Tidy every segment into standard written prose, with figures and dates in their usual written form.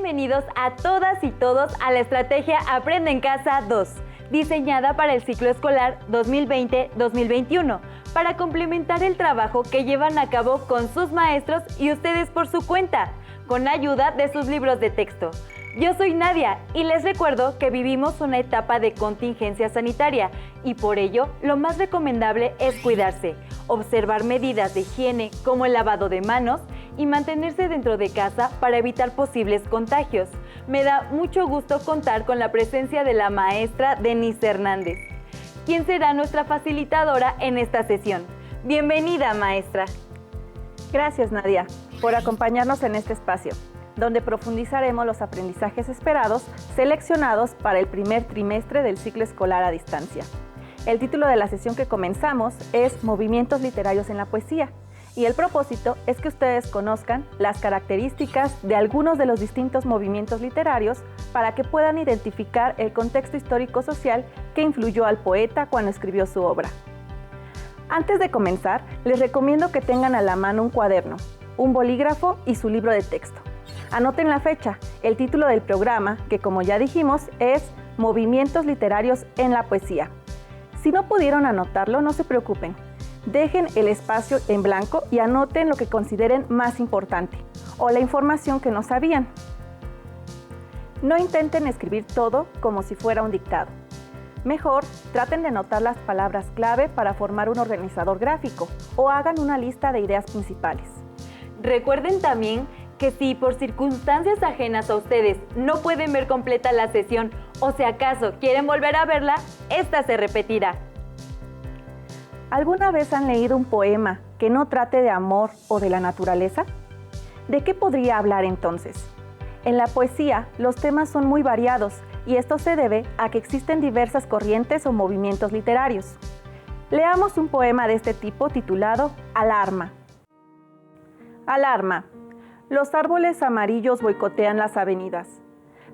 Bienvenidos a todas y todos a la estrategia Aprende en Casa 2, diseñada para el ciclo escolar 2020-2021, para complementar el trabajo que llevan a cabo con sus maestros y ustedes por su cuenta, con ayuda de sus libros de texto. Yo soy Nadia y les recuerdo que vivimos una etapa de contingencia sanitaria y por ello lo más recomendable es cuidarse, observar medidas de higiene como el lavado de manos y mantenerse dentro de casa para evitar posibles contagios. Me da mucho gusto contar con la presencia de la maestra Denise Hernández, quien será nuestra facilitadora en esta sesión. Bienvenida, maestra. Gracias, Nadia, por acompañarnos en este espacio, donde profundizaremos los aprendizajes esperados seleccionados para el primer trimestre del ciclo escolar a distancia. El título de la sesión que comenzamos es Movimientos literarios en la poesía, y el propósito es que ustedes conozcan las características de algunos de los distintos movimientos literarios para que puedan identificar el contexto histórico-social que influyó al poeta cuando escribió su obra. Antes de comenzar, les recomiendo que tengan a la mano un cuaderno, un bolígrafo y su libro de texto. Anoten la fecha, el título del programa, que como ya dijimos, es Movimientos literarios en la poesía. Si no pudieron anotarlo, no se preocupen. Dejen el espacio en blanco y anoten lo que consideren más importante o la información que no sabían. No intenten escribir todo como si fuera un dictado. Mejor, traten de anotar las palabras clave para formar un organizador gráfico o hagan una lista de ideas principales. Recuerden también que si por circunstancias ajenas a ustedes no pueden ver completa la sesión o si acaso quieren volver a verla, esta se repetirá. ¿Alguna vez han leído un poema que no trate de amor o de la naturaleza? ¿De qué podría hablar entonces? En la poesía, los temas son muy variados y esto se debe a que existen diversas corrientes o movimientos literarios. Leamos un poema de este tipo titulado Alarma. Alarma. Los árboles amarillos boicotean las avenidas.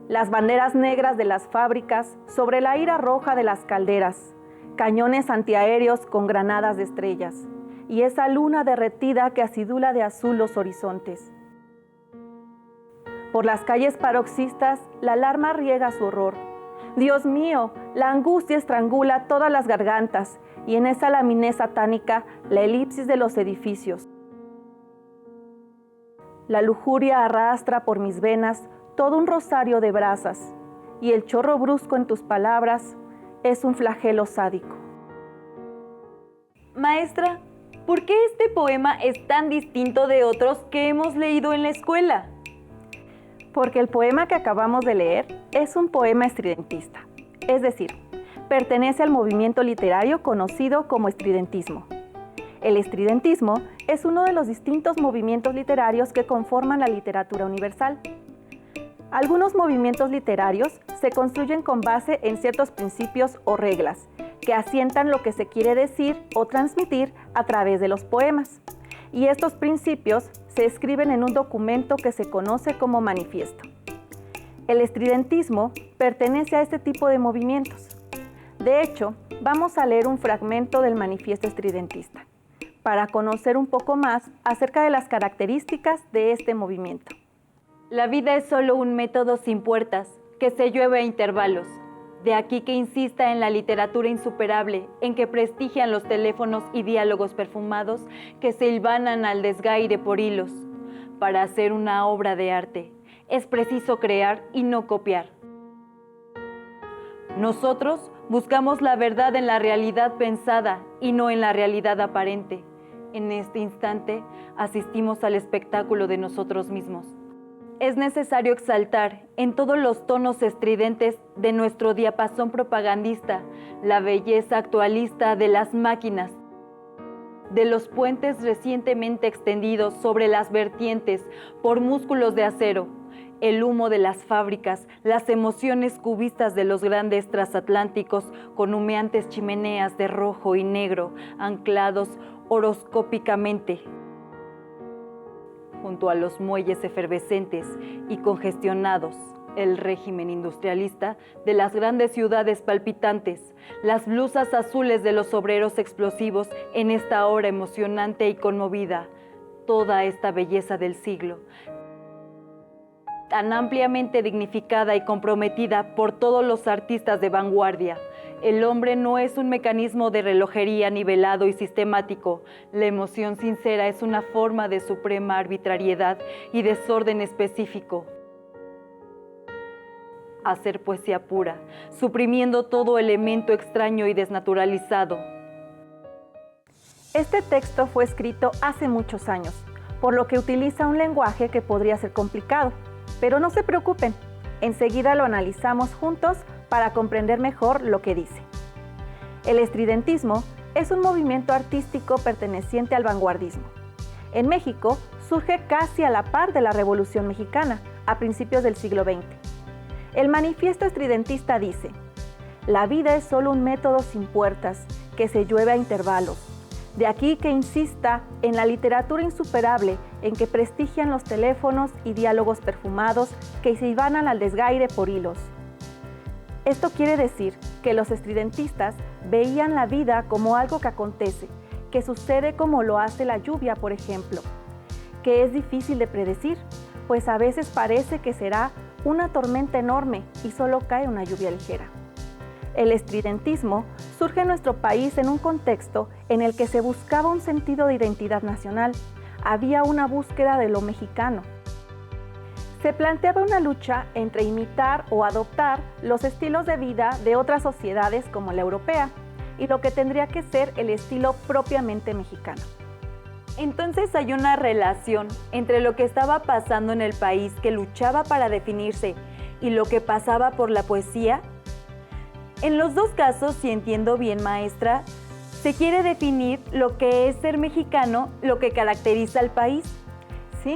Las banderas negras de las fábricas sobre la ira roja de las calderas. Cañones antiaéreos con granadas de estrellas, y esa luna derretida que acidula de azul los horizontes. Por las calles paroxistas, la alarma riega su horror. Dios mío, la angustia estrangula todas las gargantas, y en esa laminez satánica, la elipsis de los edificios. La lujuria arrastra por mis venas todo un rosario de brasas, y el chorro brusco en tus palabras es un flagelo sádico. Maestra, ¿por qué este poema es tan distinto de otros que hemos leído en la escuela? Porque el poema que acabamos de leer es un poema estridentista, es decir, pertenece al movimiento literario conocido como estridentismo. El estridentismo es uno de los distintos movimientos literarios que conforman la literatura universal. Algunos movimientos literarios se construyen con base en ciertos principios o reglas que asientan lo que se quiere decir o transmitir a través de los poemas. Y estos principios se escriben en un documento que se conoce como manifiesto. El estridentismo pertenece a este tipo de movimientos. De hecho, vamos a leer un fragmento del manifiesto estridentista para conocer un poco más acerca de las características de este movimiento. La vida es solo un método sin puertas, que se llueve a intervalos. De aquí que insista en la literatura insuperable, en que prestigian los teléfonos y diálogos perfumados que se hilvanan al desgaire por hilos. Para hacer una obra de arte, es preciso crear y no copiar. Nosotros buscamos la verdad en la realidad pensada y no en la realidad aparente. En este instante, asistimos al espectáculo de nosotros mismos. Es necesario exaltar en todos los tonos estridentes de nuestro diapasón propagandista la belleza actualista de las máquinas, de los puentes recientemente extendidos sobre las vertientes por músculos de acero, el humo de las fábricas, las emociones cubistas de los grandes transatlánticos con humeantes chimeneas de rojo y negro anclados horoscópicamente. junto a los muelles efervescentes y congestionados, el régimen industrialista de las grandes ciudades palpitantes, las blusas azules de los obreros explosivos en esta hora emocionante y conmovida, toda esta belleza del siglo, tan ampliamente dignificada y comprometida por todos los artistas de vanguardia. El hombre no es un mecanismo de relojería nivelado y sistemático. La emoción sincera es una forma de suprema arbitrariedad y desorden específico. Hacer poesía pura, suprimiendo todo elemento extraño y desnaturalizado. Este texto fue escrito hace muchos años, por lo que utiliza un lenguaje que podría ser complicado. Pero no se preocupen, enseguida lo analizamos juntos para comprender mejor lo que dice. El estridentismo es un movimiento artístico perteneciente al vanguardismo. En México surge casi a la par de la Revolución Mexicana, a principios del siglo XX. El manifiesto estridentista dice: la vida es solo un método sin puertas, que se llueve a intervalos. De aquí que insista en la literatura insuperable en que prestigian los teléfonos y diálogos perfumados que se hilvanan al desgaire por hilos. Esto quiere decir que los estridentistas veían la vida como algo que acontece, que sucede como lo hace la lluvia, por ejemplo, que es difícil de predecir, pues a veces parece que será una tormenta enorme y solo cae una lluvia ligera. El estridentismo surge en nuestro país en un contexto en el que se buscaba un sentido de identidad nacional. Había una búsqueda de lo mexicano. Se planteaba una lucha entre imitar o adoptar los estilos de vida de otras sociedades como la europea y lo que tendría que ser el estilo propiamente mexicano. Entonces hay una relación entre lo que estaba pasando en el país que luchaba para definirse y lo que pasaba por la poesía. En los dos casos, si entiendo bien, maestra, se quiere definir lo que es ser mexicano, lo que caracteriza al país. Sí,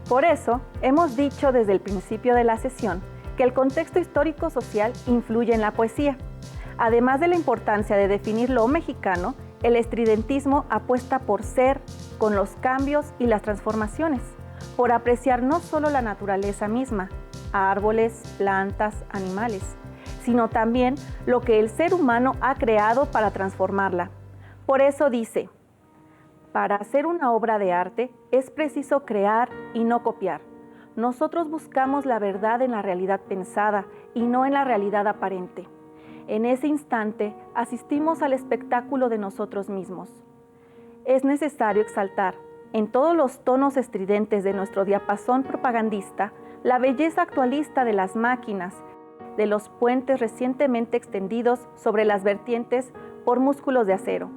por eso hemos dicho desde el principio de la sesión que el contexto histórico-social influye en la poesía. Además de la importancia de definir lo mexicano, el estridentismo apuesta por ser, con los cambios y las transformaciones, por apreciar no solo la naturaleza misma, árboles, plantas, animales, sino también lo que el ser humano ha creado para transformarla. Por eso dice: para hacer una obra de arte es preciso crear y no copiar. Nosotros buscamos la verdad en la realidad pensada y no en la realidad aparente. En ese instante asistimos al espectáculo de nosotros mismos. Es necesario exaltar, en todos los tonos estridentes de nuestro diapasón propagandista, la belleza actualista de las máquinas, de los puentes recientemente extendidos sobre las vertientes por músculos de acero,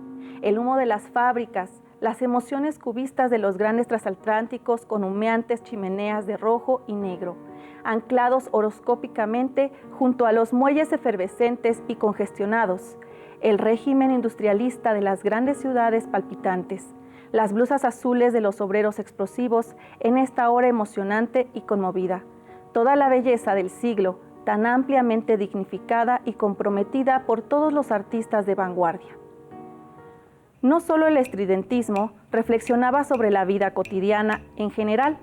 el humo de las fábricas, las emociones cubistas de los grandes transatlánticos con humeantes chimeneas de rojo y negro, anclados horoscópicamente junto a los muelles efervescentes y congestionados, el régimen industrialista de las grandes ciudades palpitantes, las blusas azules de los obreros explosivos en esta hora emocionante y conmovida, toda la belleza del siglo, tan ampliamente dignificada y comprometida por todos los artistas de vanguardia. No solo el estridentismo reflexionaba sobre la vida cotidiana en general.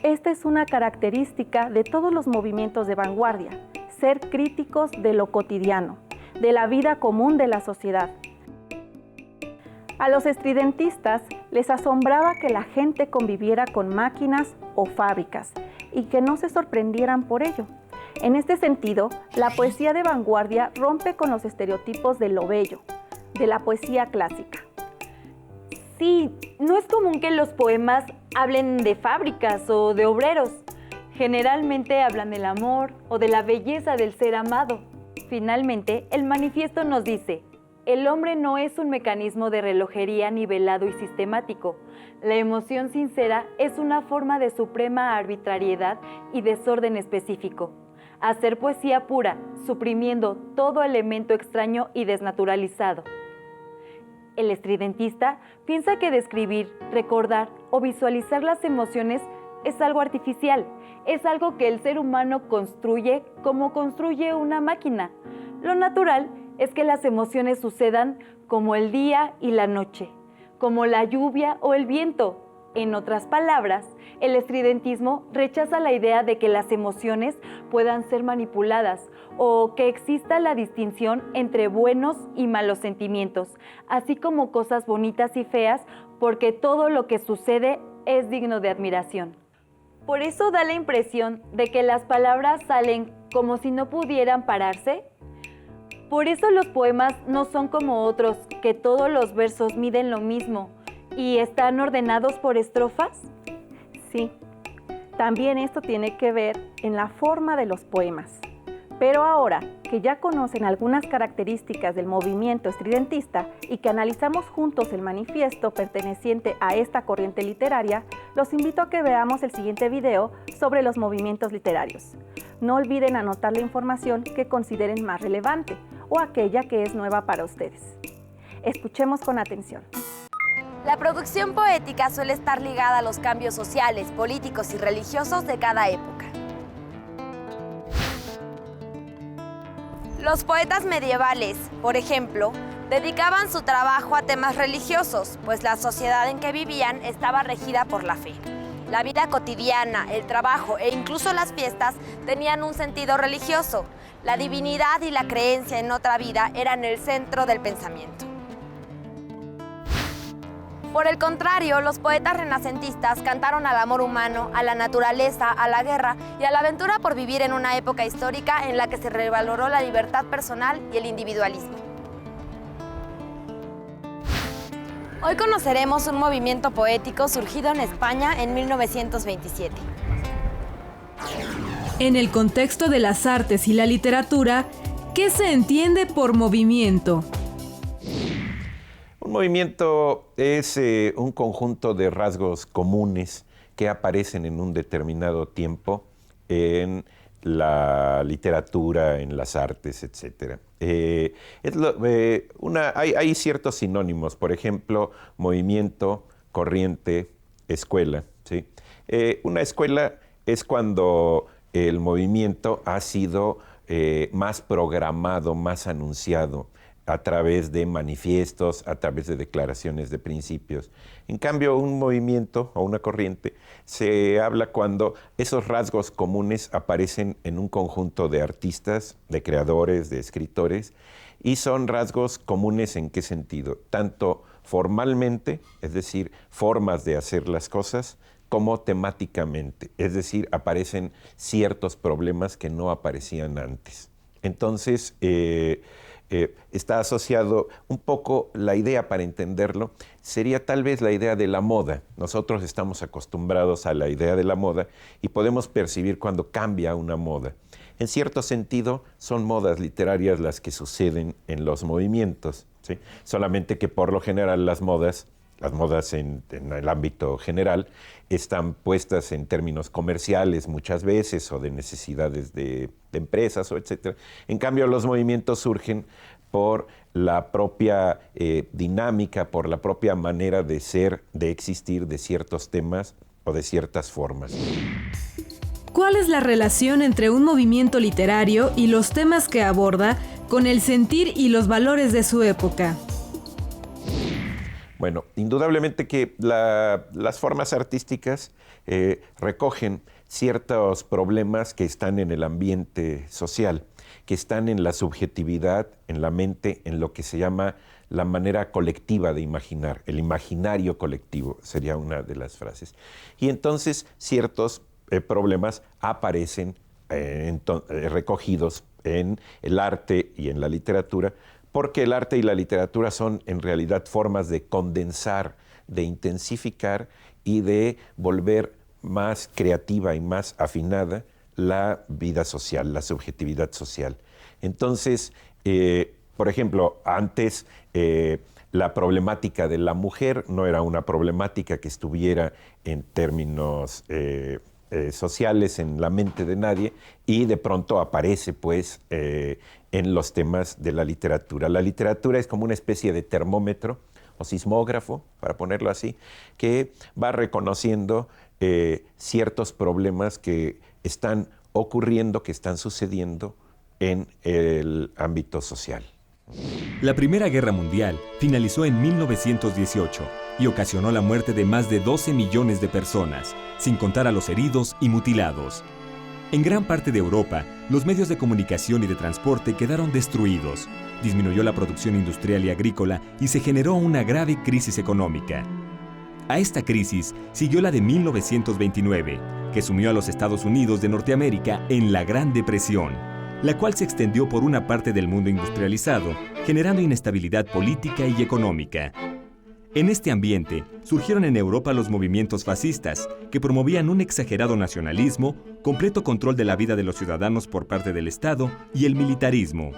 Esta es una característica de todos los movimientos de vanguardia, ser críticos de lo cotidiano, de la vida común de la sociedad. A los estridentistas les asombraba que la gente conviviera con máquinas o fábricas y que no se sorprendieran por ello. En este sentido, la poesía de vanguardia rompe con los estereotipos de lo bello, de la poesía clásica. Sí, no es común que los poemas hablen de fábricas o de obreros. Generalmente hablan del amor o de la belleza del ser amado. Finalmente, el manifiesto nos dice: el hombre no es un mecanismo de relojería nivelado y sistemático. La emoción sincera es una forma de suprema arbitrariedad y desorden específico. Hacer poesía pura, suprimiendo todo elemento extraño y desnaturalizado. El estridentista piensa que describir, recordar o visualizar las emociones es algo artificial, es algo que el ser humano construye como construye una máquina. Lo natural es que las emociones sucedan como el día y la noche, como la lluvia o el viento. En otras palabras, el estridentismo rechaza la idea de que las emociones puedan ser manipuladas o que exista la distinción entre buenos y malos sentimientos, así como cosas bonitas y feas, porque todo lo que sucede es digno de admiración. Por eso da la impresión de que las palabras salen como si no pudieran pararse. Por eso los poemas no son como otros, que todos los versos miden lo mismo y están ordenados por estrofas. Sí, también esto tiene que ver en la forma de los poemas. Pero ahora que ya conocen algunas características del movimiento estridentista y que analizamos juntos el manifiesto perteneciente a esta corriente literaria, los invito a que veamos el siguiente video sobre los movimientos literarios. No olviden anotar la información que consideren más relevante o aquella que es nueva para ustedes. Escuchemos con atención. La producción poética suele estar ligada a los cambios sociales, políticos y religiosos de cada época. Los poetas medievales, por ejemplo, dedicaban su trabajo a temas religiosos, pues la sociedad en que vivían estaba regida por la fe. La vida cotidiana, el trabajo e incluso las fiestas tenían un sentido religioso. La divinidad y la creencia en otra vida eran el centro del pensamiento. Por el contrario, los poetas renacentistas cantaron al amor humano, a la naturaleza, a la guerra y a la aventura por vivir en una época histórica en la que se revaloró la libertad personal y el individualismo. Hoy conoceremos un movimiento poético surgido en España en 1927. En el contexto de las artes y la literatura, ¿qué se entiende por movimiento? Un movimiento es un conjunto de rasgos comunes que aparecen en un determinado tiempo en la literatura, en las artes, etc. Hay ciertos sinónimos, por ejemplo, movimiento, corriente, escuela, ¿sí? Una escuela es cuando el movimiento ha sido más programado, más anunciado, a través de manifiestos, a través de declaraciones de principios. En cambio, un movimiento o una corriente se habla cuando esos rasgos comunes aparecen en un conjunto de artistas, de creadores, de escritores, y son rasgos comunes ¿en qué sentido? Tanto formalmente, es decir, formas de hacer las cosas, como temáticamente, es decir, aparecen ciertos problemas que no aparecían antes. Entonces, está asociado un poco, la idea para entenderlo, sería tal vez la idea de la moda. Nosotros estamos acostumbrados a la idea de la moda y podemos percibir cuando cambia una moda. En cierto sentido, son modas literarias las que suceden en los movimientos, ¿sí? Solamente que por lo general las modas en el ámbito general están puestas en términos comerciales muchas veces o de necesidades de empresas o etcétera. En cambio, los movimientos surgen por la propia dinámica, por la propia manera de ser, de existir de ciertos temas o de ciertas formas. ¿Cuál es la relación entre un movimiento literario y los temas que aborda con el sentir y los valores de su época? Bueno, indudablemente que las formas artísticas recogen ciertos problemas que están en el ambiente social, que están en la subjetividad, en la mente, en lo que se llama la manera colectiva de imaginar, el imaginario colectivo sería una de las frases. Y entonces ciertos problemas aparecen recogidos en el arte y en la literatura, porque el arte y la literatura son en realidad formas de condensar, de intensificar y de volver más creativa y más afinada la vida social, la subjetividad social. Entonces, por ejemplo, antes la problemática de la mujer no era una problemática que estuviera en términos sociales en la mente de nadie y de pronto aparece pues en los temas de la literatura. La literatura es como una especie de termómetro o sismógrafo, para ponerlo así, que va reconociendo ciertos problemas que están ocurriendo, que están sucediendo en el ámbito social. La Primera Guerra Mundial finalizó en 1918. y ocasionó la muerte de más de 12 millones de personas, sin contar a los heridos y mutilados. En gran parte de Europa, los medios de comunicación y de transporte quedaron destruidos, disminuyó la producción industrial y agrícola y se generó una grave crisis económica. A esta crisis siguió la de 1929, que sumió a los Estados Unidos de Norteamérica en la Gran Depresión, la cual se extendió por una parte del mundo industrializado, generando inestabilidad política y económica. En este ambiente surgieron en Europa los movimientos fascistas, que promovían un exagerado nacionalismo, completo control de la vida de los ciudadanos por parte del Estado y el militarismo.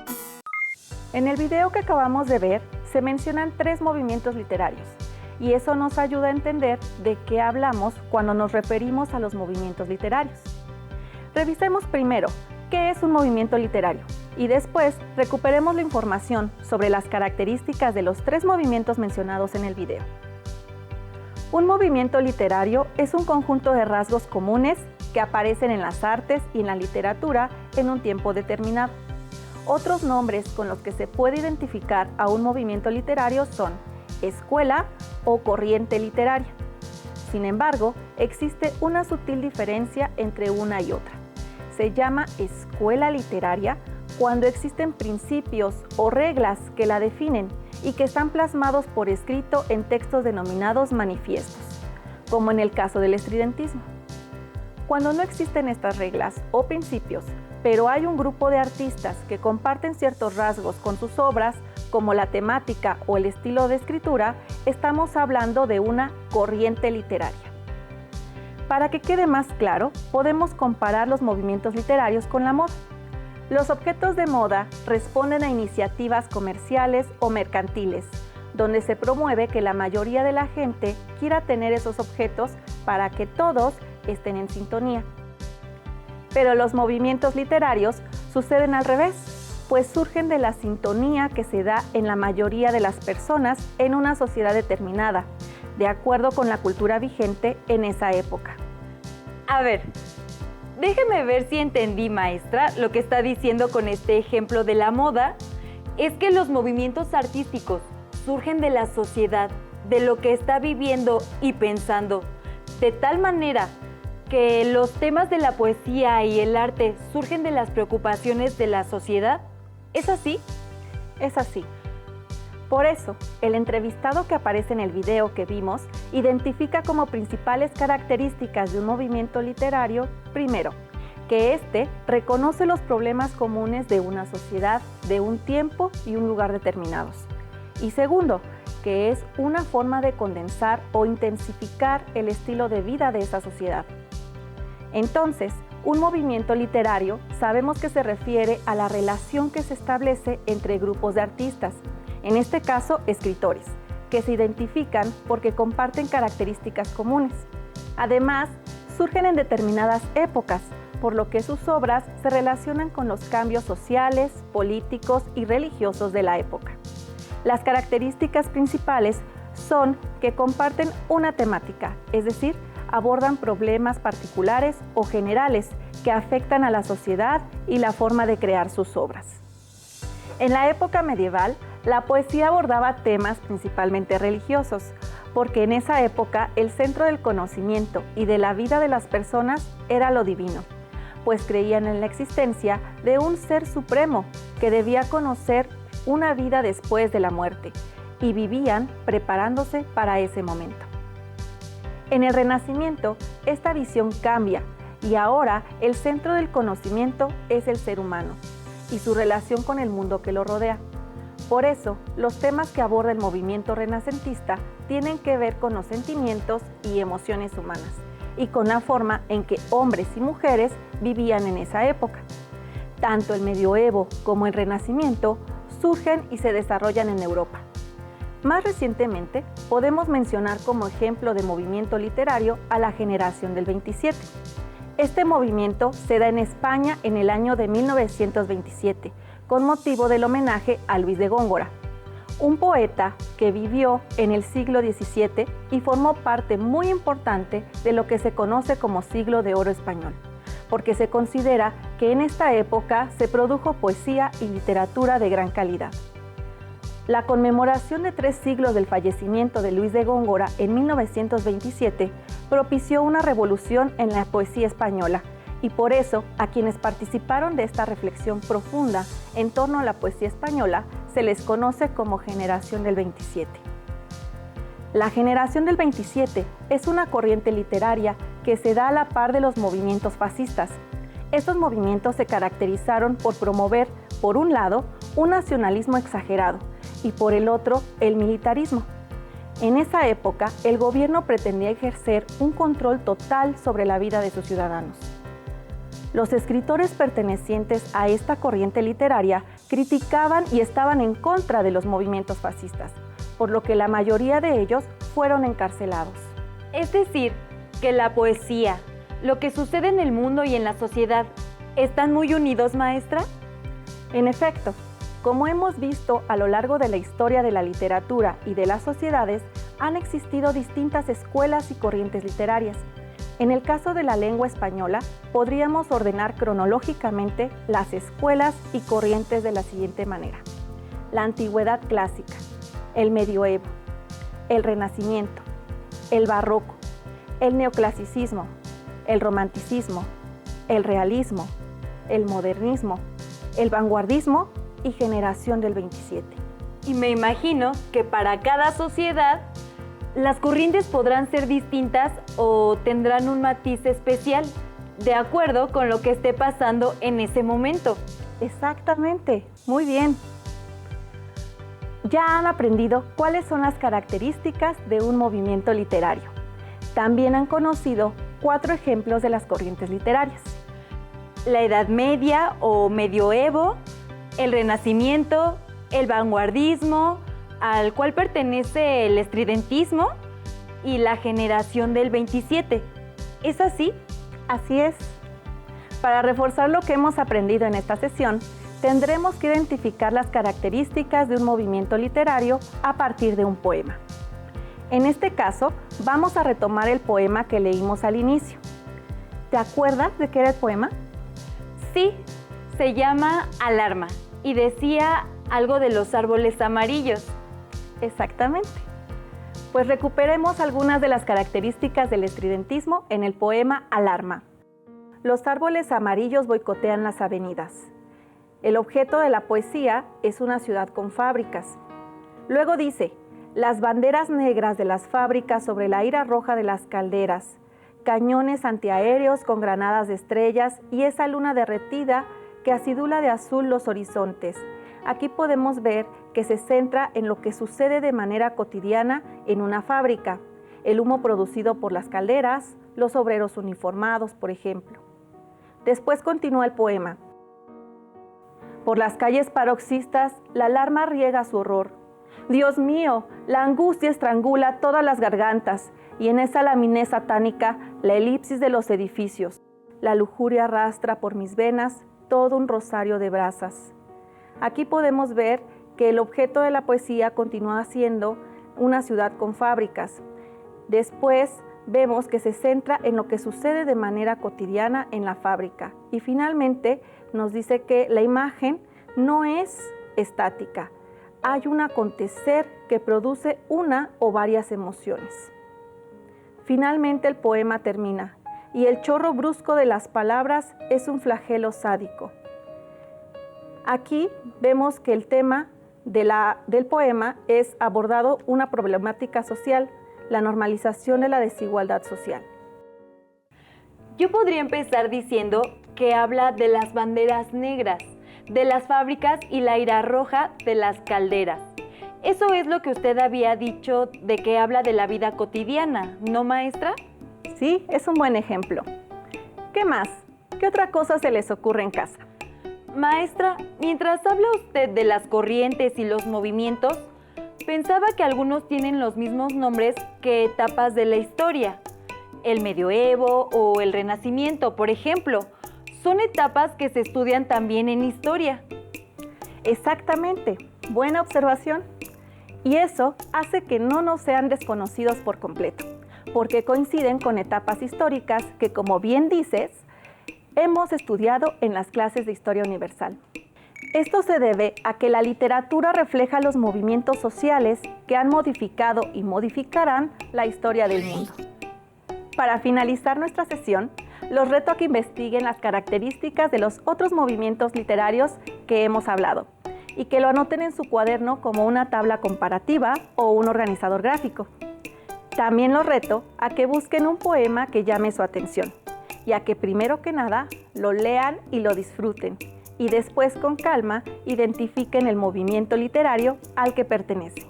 En el video que acabamos de ver, se mencionan 3 movimientos literarios, y eso nos ayuda a entender de qué hablamos cuando nos referimos a los movimientos literarios. Revisemos primero qué es un movimiento literario, y después recuperemos la información sobre las características de los 3 movimientos mencionados en el video. Un movimiento literario es un conjunto de rasgos comunes que aparecen en las artes y en la literatura en un tiempo determinado. Otros nombres con los que se puede identificar a un movimiento literario son escuela o corriente literaria. Sin embargo, existe una sutil diferencia entre una y otra. Se llama escuela literaria cuando existen principios o reglas que la definen y que están plasmados por escrito en textos denominados manifiestos, como en el caso del estridentismo. Cuando no existen estas reglas o principios, pero hay un grupo de artistas que comparten ciertos rasgos con sus obras, como la temática o el estilo de escritura, estamos hablando de una corriente literaria. Para que quede más claro, podemos comparar los movimientos literarios con la moda. Los objetos de moda responden a iniciativas comerciales o mercantiles, donde se promueve que la mayoría de la gente quiera tener esos objetos para que todos estén en sintonía. Pero los movimientos literarios suceden al revés, pues surgen de la sintonía que se da en la mayoría de las personas en una sociedad determinada, de acuerdo con la cultura vigente en esa época. A ver, déjeme ver si entendí, maestra, lo que está diciendo con este ejemplo de la moda. Es que los movimientos artísticos surgen de la sociedad, de lo que está viviendo y pensando, de tal manera que los temas de la poesía y el arte surgen de las preocupaciones de la sociedad. ¿Es así? Es así. Por eso, el entrevistado que aparece en el video que vimos identifica como principales características de un movimiento literario, primero, que éste reconoce los problemas comunes de una sociedad, de un tiempo y un lugar determinados. Y segundo, que es una forma de condensar o intensificar el estilo de vida de esa sociedad. Entonces, un movimiento literario sabemos que se refiere a la relación que se establece entre grupos de artistas, en este caso escritores, que se identifican porque comparten características comunes. Además, surgen en determinadas épocas, por lo que sus obras se relacionan con los cambios sociales, políticos y religiosos de la época. Las características principales son que comparten una temática, es decir, abordan problemas particulares o generales que afectan a la sociedad y la forma de crear sus obras. En la época medieval, la poesía abordaba temas principalmente religiosos, porque en esa época el centro del conocimiento y de la vida de las personas era lo divino, pues creían en la existencia de un ser supremo que debía conocer una vida después de la muerte y vivían preparándose para ese momento. En el Renacimiento, esta visión cambia y ahora el centro del conocimiento es el ser humano y su relación con el mundo que lo rodea. Por eso, los temas que aborda el movimiento renacentista tienen que ver con los sentimientos y emociones humanas y con la forma en que hombres y mujeres vivían en esa época. Tanto el medioevo como el Renacimiento surgen y se desarrollan en Europa. Más recientemente, podemos mencionar como ejemplo de movimiento literario a la generación del 27. Este movimiento se da en España en el año de 1927, con motivo del homenaje a Luis de Góngora, un poeta que vivió en el siglo XVII y formó parte muy importante de lo que se conoce como siglo de oro español, porque se considera que en esta época se produjo poesía y literatura de gran calidad. La conmemoración de 3 siglos del fallecimiento de Luis de Góngora en 1927 propició una revolución en la poesía española, y por eso a quienes participaron de esta reflexión profunda en torno a la poesía española se les conoce como Generación del 27. La Generación del 27 es una corriente literaria que se da a la par de los movimientos fascistas. Estos movimientos se caracterizaron por promover, por un lado, un nacionalismo exagerado y por el otro, el militarismo. En esa época, el gobierno pretendía ejercer un control total sobre la vida de sus ciudadanos. Los escritores pertenecientes a esta corriente literaria criticaban y estaban en contra de los movimientos fascistas, por lo que la mayoría de ellos fueron encarcelados. Es decir, que la poesía, lo que sucede en el mundo y en la sociedad, ¿están muy unidos, maestra? En efecto, como hemos visto a lo largo de la historia de la literatura y de las sociedades, han existido distintas escuelas y corrientes literarias. En el caso de la lengua española, podríamos ordenar cronológicamente las escuelas y corrientes de la siguiente manera: la antigüedad clásica, el medioevo, el renacimiento, el barroco, el neoclasicismo, el romanticismo, el realismo, el modernismo, el vanguardismo y generación del 27. Y me imagino que para cada sociedad las corrientes podrán ser distintas o tendrán un matiz especial, de acuerdo con lo que esté pasando en ese momento. Exactamente, muy bien. Ya han aprendido cuáles son las características de un movimiento literario. También han conocido 4 ejemplos de las corrientes literarias: La Edad Media o Medioevo, el Renacimiento, el Vanguardismo, al cual pertenece el estridentismo, y la Generación del 27. ¿Es así? Así es. Para reforzar lo que hemos aprendido en esta sesión, tendremos que identificar las características de un movimiento literario a partir de un poema. En este caso, vamos a retomar el poema que leímos al inicio. ¿Te acuerdas de qué era el poema? Sí, se llama Alarma y decía algo de los árboles amarillos. Exactamente. Pues recuperemos algunas de las características del estridentismo en el poema Alarma. Los árboles amarillos boicotean las avenidas. El objeto de la poesía es una ciudad con fábricas. Luego dice: las banderas negras de las fábricas sobre la ira roja de las calderas, cañones antiaéreos con granadas de estrellas y esa luna derretida que acidula de azul los horizontes. Aquí podemos ver que se centra en lo que sucede de manera cotidiana en una fábrica: el humo producido por las calderas, los obreros uniformados, por ejemplo. Después continúa el poema. Por las calles paroxistas, la alarma riega su horror. Dios mío, la angustia estrangula todas las gargantas, y en esa laminez satánica, la elipsis de los edificios. La lujuria arrastra por mis venas todo un rosario de brasas. Aquí podemos ver que el objeto de la poesía continúa siendo una ciudad con fábricas. Después vemos que se centra en lo que sucede de manera cotidiana en la fábrica. Y finalmente nos dice que la imagen no es estática. Hay un acontecer que produce una o varias emociones. Finalmente el poema termina y el chorro brusco de las palabras es un flagelo sádico. Aquí vemos que el tema del poema es abordado una problemática social, la normalización de la desigualdad social. Yo podría empezar diciendo que habla de las banderas negras, de las fábricas y la ira roja de las calderas. Eso es lo que usted había dicho de que habla de la vida cotidiana, ¿no, maestra? Sí, es un buen ejemplo. ¿Qué más? ¿Qué otra cosa se les ocurre en casa? Maestra, mientras habla usted de las corrientes y los movimientos, pensaba que algunos tienen los mismos nombres que etapas de la historia. El medioevo o el renacimiento, por ejemplo, son etapas que se estudian también en historia. Exactamente, buena observación. Y eso hace que no nos sean desconocidos por completo, porque coinciden con etapas históricas que, como bien dices, hemos estudiado en las clases de Historia Universal. Esto se debe a que la literatura refleja los movimientos sociales que han modificado y modificarán la historia del mundo. Para finalizar nuestra sesión, los reto a que investiguen las características de los otros movimientos literarios que hemos hablado y que lo anoten en su cuaderno como una tabla comparativa o un organizador gráfico. También los reto a que busquen un poema que llame su atención y a que primero que nada lo lean y lo disfruten y después con calma identifiquen el movimiento literario al que pertenece.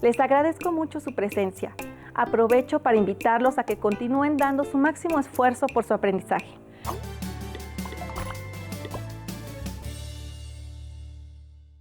Les agradezco mucho su presencia. Aprovecho para invitarlos a que continúen dando su máximo esfuerzo por su aprendizaje.